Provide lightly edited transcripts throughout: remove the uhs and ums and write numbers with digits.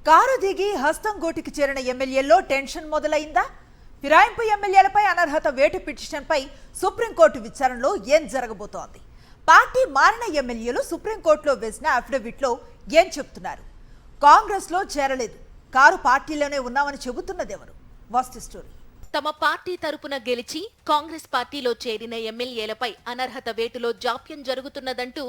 Car దిగి హస్తం గోటికి చేరిన ఎమ్మెల్యేల్లో టెన్షన్ మొదలైందా? ఫిరాయింపు ఎమ్మెల్యేలపై అనర్హత వేటు పిటిషన్పై సుప్రీంకోర్టు విచారణలో ఏం జరగబోతోంది? పార్టీ మారిన ఎమ్మెల్యేలు సుప్రీంకోర్టులో వేసిన అఫిడవిట్లో ఏం చెప్తున్నారు? కాంగ్రెస్లో చేరలేదు, కారు పార్టీలోనే ఉన్నామని చెబుతున్నదెవరు? వాస్తు స్టోరీ. తమ పార్టీ తరపున గెలిచి కాంగ్రెస్ పార్టీలో చేరిన ఎమ్మెల్యేలపై అనర్హత వేటులో జాప్యం జరుగుతున్నదంటూ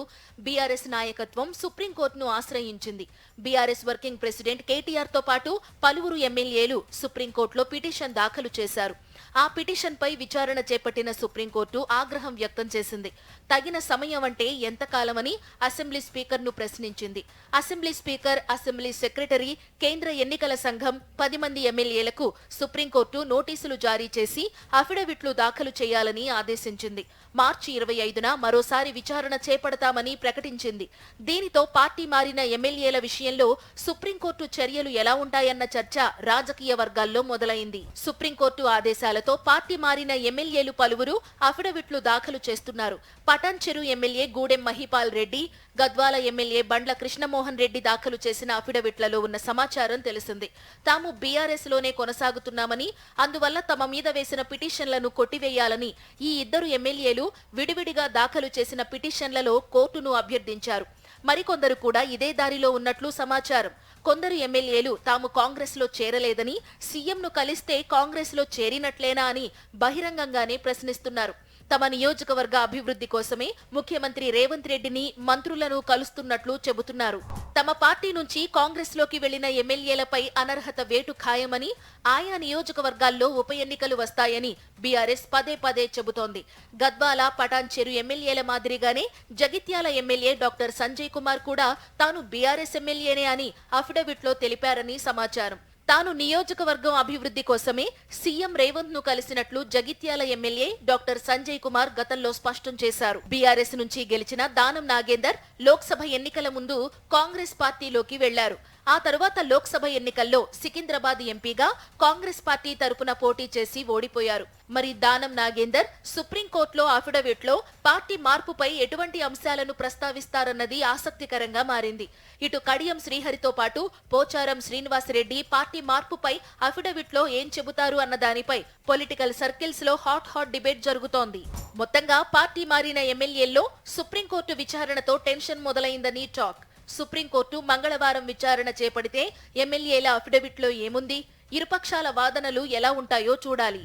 బీఆర్ఎస్ నాయకత్వం సుప్రీంకోర్టును ఆశ్రయించింది. బీఆర్ఎస్ వర్కింగ్ ప్రెసిడెంట్ కేటీఆర్ తో పాటు పలువురు ఎమ్మెల్యేలు సుప్రీంకోర్టులో పిటిషన్ దాఖలు చేశారు. ఆ పిటిషన్పై విచారణ చేపట్టిన సుప్రీంకోర్టు ఆగ్రహం వ్యక్తం చేసింది. తగిన సమయం అంటే ఎంతకాలమని అసెంబ్లీ స్పీకర్ను ప్రశ్నించింది. అసెంబ్లీ స్పీకర్, అసెంబ్లీ సెక్రటరీ, కేంద్ర ఎన్నికల సంఘం 10 మంది ఎమ్మెల్యేలకు సుప్రీంకోర్టు నోటీసులు జారీ చేసి అఫిడవిట్లు దాఖలు చేయాలని ఆదేశించింది. మార్చి 25న మరోసారి విచారణ చేపడతామని ప్రకటించింది. దీనితో పార్టీ మారిన ఎమ్మెల్యేల విషయంలో సుప్రీంకోర్టు చర్యలు ఎలా ఉంటాయన్న చర్చ రాజకీయ వర్గాల్లో మొదలైంది. సుప్రీంకోర్టు ఆదేశాలతో పార్టీ మారిన ఎమ్మెల్యేలు పలువురు అఫిడవిట్లు దాఖలు చేస్తున్నారు. పటాన్చెరు ఎమ్మెల్యే గూడెం మహిపాల్ రెడ్డి, గద్వాల ఎమ్మెల్యే బండ్ల కృష్ణమోహన్ రెడ్డి దాఖలు చేసిన అఫిడవిట్లలో ఉన్న సమాచారం తెలిసింది. తాము బీఆర్ఎస్ లోనే కొనసాగుతున్నామని, అందువల్ల తమ మీద వేసిన పిటిషన్లను కొట్టివేయాలని ఈ ఇద్దరు ఎమ్మెల్యేలు విడివిడిగా దాఖలు చేసిన పిటిషన్లలో కోర్టును అభ్యర్థించారు. మరికొందరు కూడా ఇదే దారిలో ఉన్నట్లు సమాచారం. కొందరు ఎమ్మెల్యేలు తాము కాంగ్రెస్ లో చేరలేదని, సీఎంను కలిస్తే కాంగ్రెస్ లో చేరినట్లేనా అని బహిరంగంగానే ప్రశ్నిస్తున్నారు. తమ నియోజకవర్గ అభివృద్ధి కోసమే ముఖ్యమంత్రి రేవంత్ రెడ్డిని, మంత్రులను కలుస్తున్నట్లు చెబుతున్నారు. తమ పార్టీ నుంచి కాంగ్రెస్ లోకి వెళ్లిన ఎమ్మెల్యేలపై అనర్హత వేటు ఖాయమని, ఆయా నియోజకవర్గాల్లో ఉప ఎన్నికలు వస్తాయని బీఆర్ఎస్ పదే పదే చెబుతోంది. గద్వాల, పటాన్చెరు ఎమ్మెల్యేల మాదిరిగానే జగిత్యాల ఎమ్మెల్యే డాక్టర్ సంజయ్ కుమార్ కూడా తాను బీఆర్ఎస్ ఎమ్మెల్యేనే అని అఫిడవిట్లో తెలిపారని సమాచారం. తాను నియోజకవర్గం అభివృద్ధి కోసమే సీఎం రేవంత్ ను కలిసినట్లు జగిత్యాల ఎమ్మెల్యే డాక్టర్ సంజయ్ కుమార్ గతంలో స్పష్టం చేశారు. బీఆర్ఎస్ నుంచి గెలిచిన దానం నాగేందర్ లోక్సభ ఎన్నికల ముందు కాంగ్రెస్ పార్టీలోకి వెళ్లారు. ఆ తరువాత లోక్సభ ఎన్నికల్లో సికింద్రాబాద్ ఎంపీగా కాంగ్రెస్ పార్టీ తరపున పోటీ చేసి ఓడిపోయారు. మరి దానం నాగేందర్ సుప్రీంకోర్టులో అఫిడవిట్లో పార్టీ మార్పుపై ఎటువంటి అంశాలను ప్రస్తావిస్తారన్నది ఆసక్తికరంగా మారింది. ఇటు కడియం శ్రీహరితో పాటు పోచారం శ్రీనివాసరెడ్డి పార్టీ మార్పుపై అఫిడవిట్లో ఏం చెబుతారు అన్న దానిపై పొలిటికల్ సర్కిల్స్ లో హాట్ డిబేట్ జరుగుతోంది. మొత్తంగా పార్టీ మారిన ఎమ్మెల్యేల్లో సుప్రీంకోర్టు విచారణతో టెన్షన్ మొదలైందని టాక్. సుప్రీంకోర్టు మంగళవారం విచారణ చేపడితే ఎమ్మెల్యేల అఫిడవిట్లో ఏముంది? ఇరుపక్షాల వాదనలు ఎలా ఉంటాయో చూడాలి.